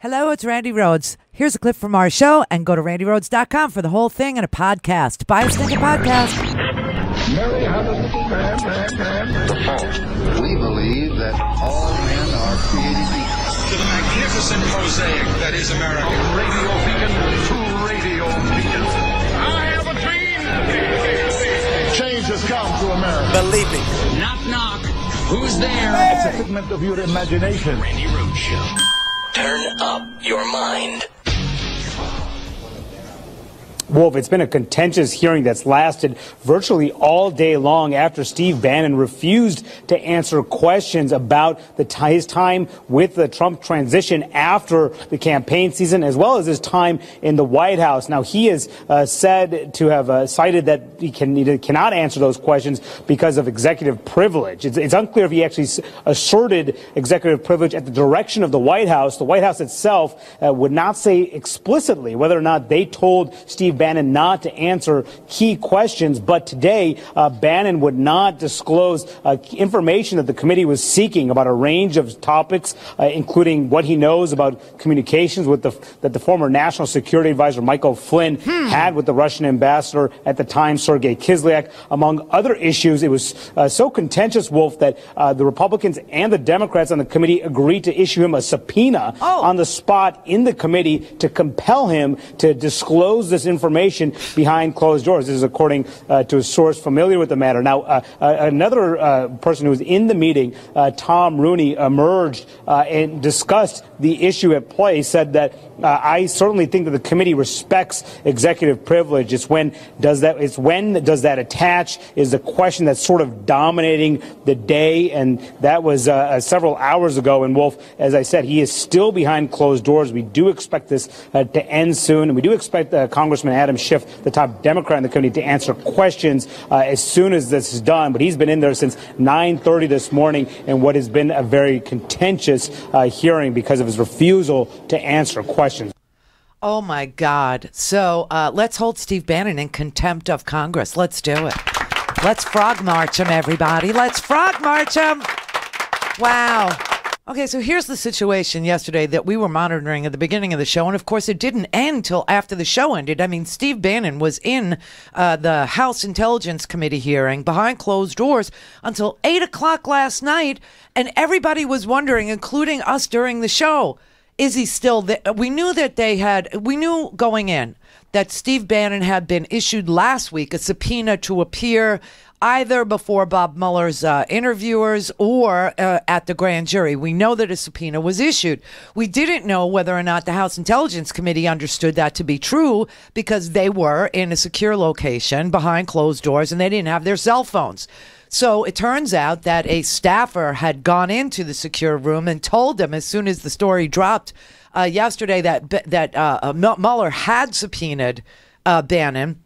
Hello, it's Randi Rhodes. Here's a clip from our show, and go to randirhodes.com for the whole thing and a podcast. Buy a stinking podcast. Mary had a little man. We believe that all men are created equal. To the magnificent mosaic that is America. Radio beacon to radio beacon. I have a dream. Change has come to America. Believe me. Knock, knock. Who's there? It's a figment of your imagination. Randi Rhodes Show. Turn up your mind. Wolf, it's been a contentious hearing that's lasted virtually all day long after Steve Bannon refused to answer questions about his time with the Trump transition after the campaign season, as well as his time in the White House. Now, he is said to have cited that he cannot answer those questions because of executive privilege. It's unclear if he actually asserted executive privilege at the direction of the White House. The White House itself would not say explicitly whether or not they told Steve Bannon not to answer key questions, but today Bannon would not disclose information that the committee was seeking about a range of topics, including what he knows about communications with that the former National Security Advisor Michael Flynn had with the Russian ambassador at the time, Sergei Kislyak, among other issues. It was so contentious, Wolf, that the Republicans and the Democrats on the committee agreed to issue him a subpoena on the spot in the committee to compel him to disclose this information behind closed doors. This is according to a source familiar with the matter. Now, another person who was in the meeting, Tom Rooney, emerged and discussed the issue at play. He said that I certainly think that the committee respects executive privilege. It's when does that attach is the question that's sort of dominating the day, and that was several hours ago. And Wolf, as I said, he is still behind closed doors. We do expect this to end soon, and we do expect Congressman Adam Schiff, the top Democrat in the committee, to answer questions as soon as this is done. But he's been in there since 9:30 this morning in what has been a very contentious hearing because of his refusal to answer questions. Oh, my God. So let's hold Steve Bannon in contempt of Congress. Let's do it. Let's frog march him, everybody. Let's frog march him. Wow. Okay, so here's the situation yesterday that we were monitoring at the beginning of the show. And, of course, it didn't end till after the show ended. I mean, Steve Bannon was in the House Intelligence Committee hearing behind closed doors until 8 o'clock last night. And everybody was wondering, including us during the show, is he still there? We knew going in that Steve Bannon had been issued last week a subpoena to appear either before Bob Mueller's interviewers or at the grand jury. We know that a subpoena was issued. We didn't know whether or not the House Intelligence Committee understood that to be true because they were in a secure location behind closed doors and they didn't have their cell phones. So it turns out that a staffer had gone into the secure room and told them as soon as the story dropped yesterday that Mueller had subpoenaed Bannon.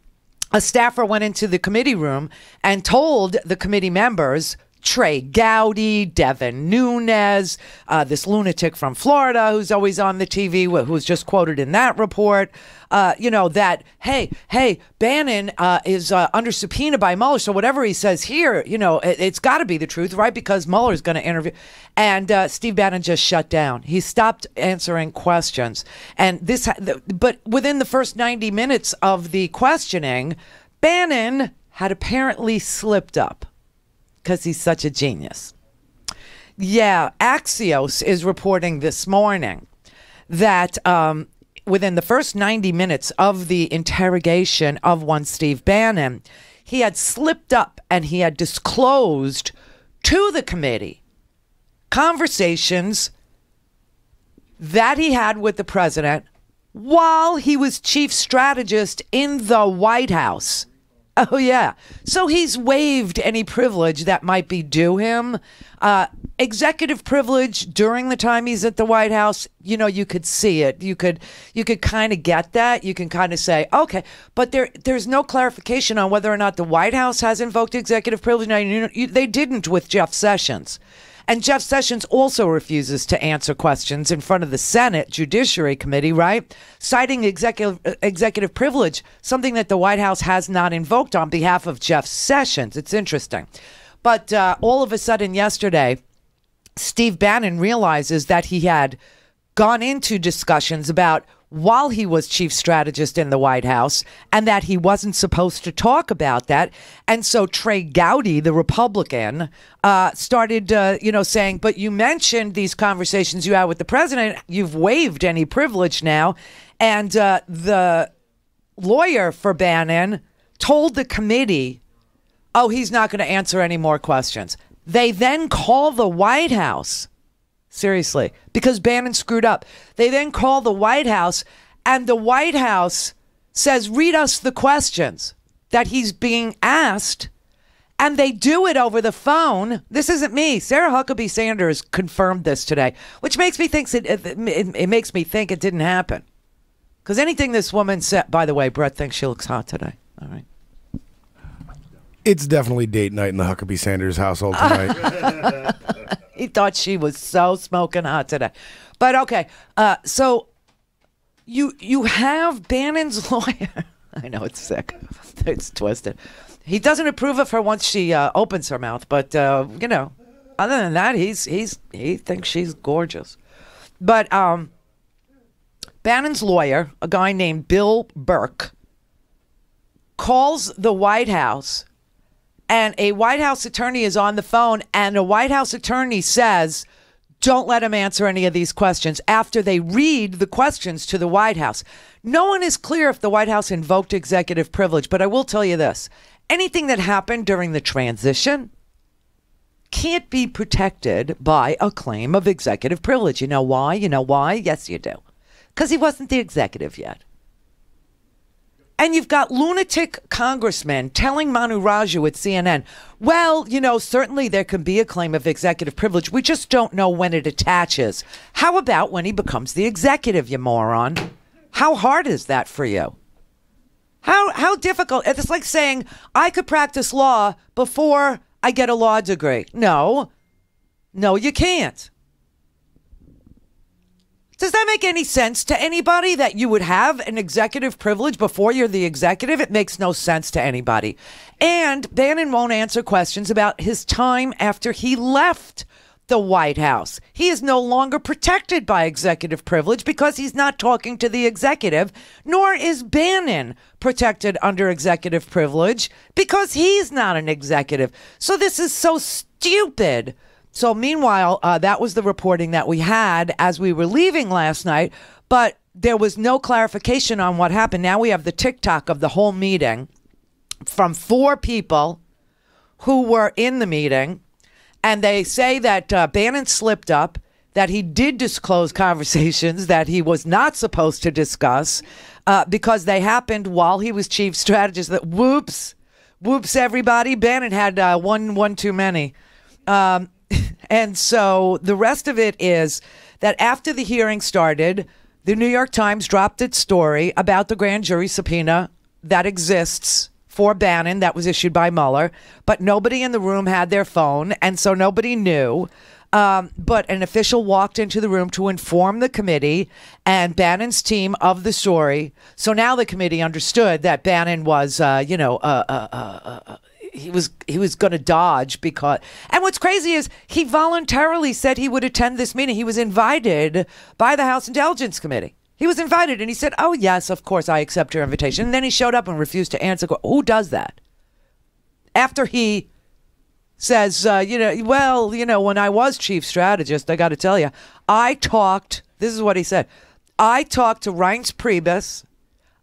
A staffer went into the committee room and told the committee members, Trey Gowdy, Devin Nunes, this lunatic from Florida who's always on the TV, who's just quoted in that report, that, hey, Bannon is under subpoena by Mueller. So whatever he says here, it's got to be the truth, right? Because Mueller's going to interview. And Steve Bannon just shut down. He stopped answering questions. And but within the first 90 minutes of the questioning, Bannon had apparently slipped up. Because he's such a genius. Yeah, Axios is reporting this morning that within the first 90 minutes of the interrogation of one Steve Bannon, he had slipped up and he had disclosed to the committee conversations that he had with the president while he was chief strategist in the White House. Oh, yeah. So he's waived any privilege that might be due him. Executive privilege during the time he's at the White House, you could see it. You could kind of get that. You can kind of say, okay, but there's no clarification on whether or not the White House has invoked executive privilege. Now, they didn't with Jeff Sessions. And Jeff Sessions also refuses to answer questions in front of the Senate Judiciary Committee, right? Citing executive privilege, something that the White House has not invoked on behalf of Jeff Sessions. It's interesting. But all of a sudden yesterday, Steve Bannon realizes that he had gone into discussions about while he was chief strategist in the White House and that he wasn't supposed to talk about that. And so Trey Gowdy, the Republican, started, saying, but you mentioned these conversations you had with the president. You've waived any privilege now. And the lawyer for Bannon told the committee, oh, he's not going to answer any more questions. They then call the White House. Seriously, because Bannon screwed up. They then call the White House, and the White House says, read us the questions that he's being asked, and they do it over the phone. This isn't me. Sarah Huckabee Sanders confirmed this today, which makes me think it makes me think it didn't happen. Because anything this woman said, by the way, Brett thinks she looks hot today. All right. It's definitely date night in the Huckabee Sanders household tonight. He thought she was so smoking hot today. But okay, so you have Bannon's lawyer. I know it's sick. It's twisted. He doesn't approve of her once she opens her mouth, but other than that, he thinks she's gorgeous. But Bannon's lawyer, a guy named Bill Burke, calls the White House. And a White House attorney is on the phone, and a White House attorney says, don't let him answer any of these questions after they read the questions to the White House. No one is clear if the White House invoked executive privilege, but I will tell you this. Anything that happened during the transition can't be protected by a claim of executive privilege. You know why? Yes, you do. Because he wasn't the executive yet. And you've got lunatic congressmen telling Manu Raju at CNN, well, certainly there can be a claim of executive privilege. We just don't know when it attaches. How about when he becomes the executive, you moron? How hard is that for you? How difficult? It's like saying, I could practice law before I get a law degree. No, you can't. Does that make any sense to anybody that you would have an executive privilege before you're the executive? It makes no sense to anybody. And Bannon won't answer questions about his time after he left the White House. He is no longer protected by executive privilege because he's not talking to the executive, nor is Bannon protected under executive privilege because he's not an executive. So this is so stupid. So meanwhile, that was the reporting that we had as we were leaving last night, but there was no clarification on what happened. Now we have the TikTok of the whole meeting from 4 people who were in the meeting, and they say that Bannon slipped up, that he did disclose conversations that he was not supposed to discuss because they happened while he was chief strategist. That whoops, everybody. Bannon had one too many. And so the rest of it is that after the hearing started, the New York Times dropped its story about the grand jury subpoena that exists for Bannon that was issued by Mueller, but nobody in the room had their phone, and so nobody knew. But an official walked into the room to inform the committee and Bannon's team of the story. So now the committee understood that Bannon was, he was going to dodge because, and what's crazy is he voluntarily said he would attend this meeting. He was invited by the House Intelligence Committee. He was invited and he said, oh yes, of course I accept your invitation. And then he showed up and refused to answer. Who does that? After he says, when I was chief strategist, I got to tell you, this is what he said. I talked to Reince Priebus.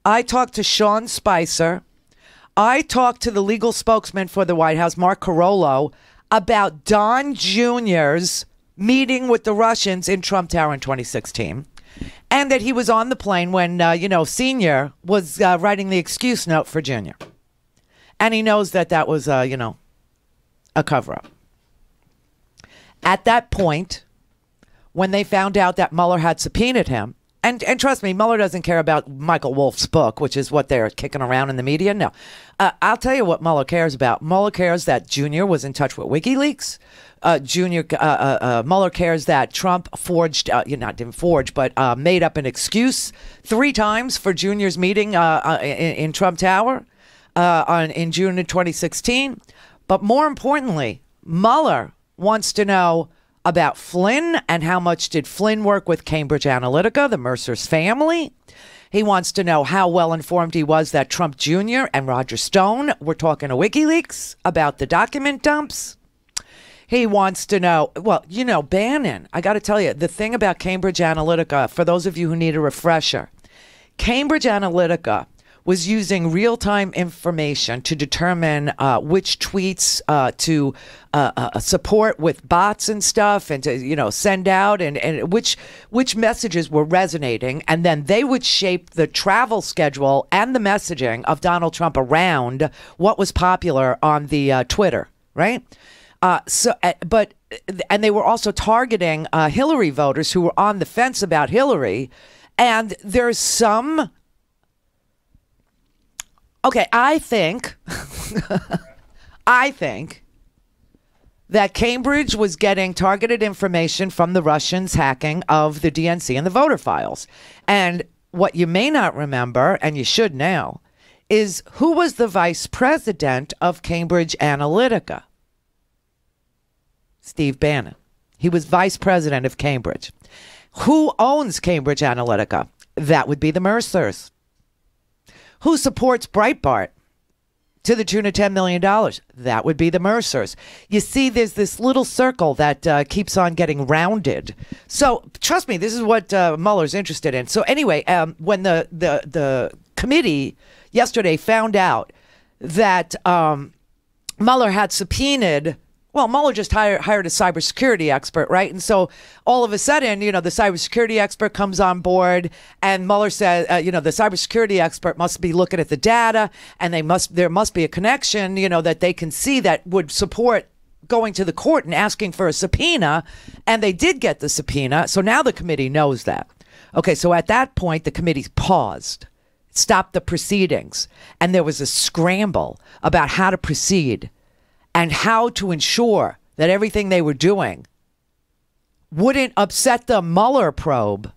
I talked to Sean Spicer. I talked to the legal spokesman for the White House, Mark Carollo, about Don Jr.'s meeting with the Russians in Trump Tower in 2016, and that he was on the plane when, Senior was writing the excuse note for Junior. And he knows that was, a cover-up. At that point, when they found out that Mueller had subpoenaed him, and trust me, Mueller doesn't care about Michael Wolff's book, which is what they're kicking around in the media. No. I'll tell you what Mueller cares about. Mueller cares that Junior was in touch with WikiLeaks. Mueller cares that Trump forged, made up an excuse 3 times for Junior's meeting in Trump Tower in June of 2016. But more importantly, Mueller wants to know, about Flynn and how much did Flynn work with Cambridge Analytica, the Mercer's family. He wants to know how well informed he was that Trump Jr. and Roger Stone were talking to WikiLeaks about the document dumps. He wants to know, well, you know, Bannon, I got to tell you, the thing about Cambridge Analytica, for those of you who need a refresher, Cambridge Analytica was using real-time information to determine which tweets to support with bots and stuff, and to, you know, send out, and which messages were resonating, and then they would shape the travel schedule and the messaging of Donald Trump around what was popular on the Twitter, right? And they were also targeting Hillary voters who were on the fence about Hillary, and there's some. Okay, I think that Cambridge was getting targeted information from the Russians hacking of the DNC and the voter files. And what you may not remember, and you should now, is who was the vice president of Cambridge Analytica? Steve Bannon. He was vice president of Cambridge. Who owns Cambridge Analytica? That would be the Mercers. Who supports Breitbart to the tune of $10 million? That would be the Mercers. You see, there's this little circle that keeps on getting rounded. So trust me, this is what Mueller's interested in. So anyway, when the committee yesterday found out that Mueller had subpoenaed. Well, Mueller just hired a cybersecurity expert, right? And so all of a sudden, you know, the cybersecurity expert comes on board, and Mueller says, you know, the cybersecurity expert must be looking at the data, and there must be a connection, you know, that they can see that would support going to the court and asking for a subpoena. And they did get the subpoena. So now the committee knows that. Okay, so at that point, the committee paused, stopped the proceedings, and there was a scramble about how to proceed and how to ensure that everything they were doing wouldn't upset the Mueller probe.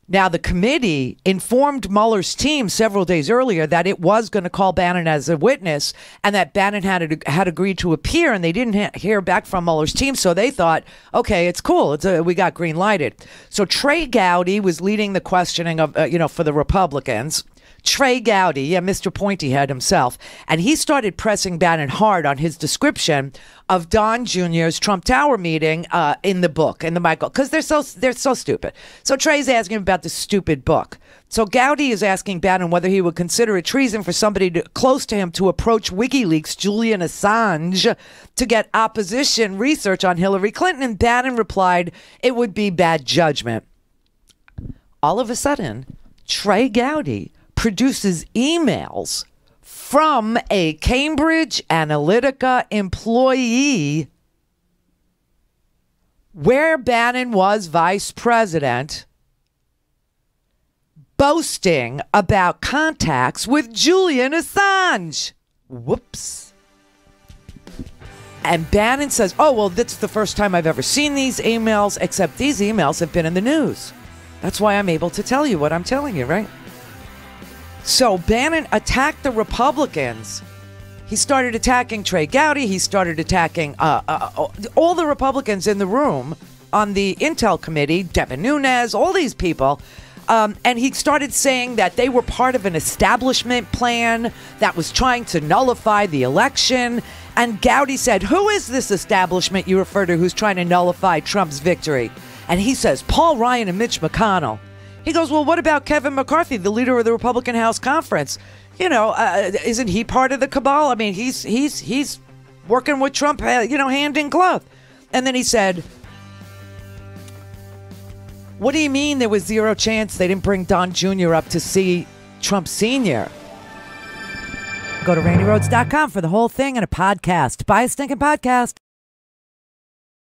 Now, the committee informed Mueller's team several days earlier that it was going to call Bannon as a witness, and that Bannon had agreed to appear, and they didn't hear back from Mueller's team, so they thought, okay, it's cool. We got green lighted. So Trey Gowdy was leading the questioning of, for the Republicans. Trey Gowdy, yeah, Mr. Pointyhead himself, and he started pressing Bannon hard on his description of Don Jr.'s Trump Tower meeting in the book, in the Michael, because they're so stupid. So Trey's asking him about the stupid book. So Gowdy is asking Bannon whether he would consider it treason for somebody close to him to approach WikiLeaks Julian Assange to get opposition research on Hillary Clinton, and Bannon replied it would be bad judgment. All of a sudden, Trey Gowdy produces emails from a Cambridge Analytica employee where Bannon was vice president, boasting about contacts with Julian Assange. Whoops. And Bannon says, oh, well, that's the first time I've ever seen these emails, except these emails have been in the news. That's why I'm able to tell you what I'm telling you, right? So Bannon attacked the Republicans. He started attacking Trey Gowdy. He started attacking all the Republicans in the room on the Intel Committee, Devin Nunes, all these people. And he started saying that they were part of an establishment plan that was trying to nullify the election. And Gowdy said, who is this establishment you refer to who's trying to nullify Trump's victory? And he says, Paul Ryan and Mitch McConnell. He goes, well, what about Kevin McCarthy, the leader of the Republican House Conference? You know, isn't he part of the cabal? I mean, he's working with Trump, hand in glove. And then he said, what do you mean there was zero chance they didn't bring Don Jr. up to see Trump Sr.? Go to RandiRhodes.com for the whole thing and a podcast. Buy a stinking podcast.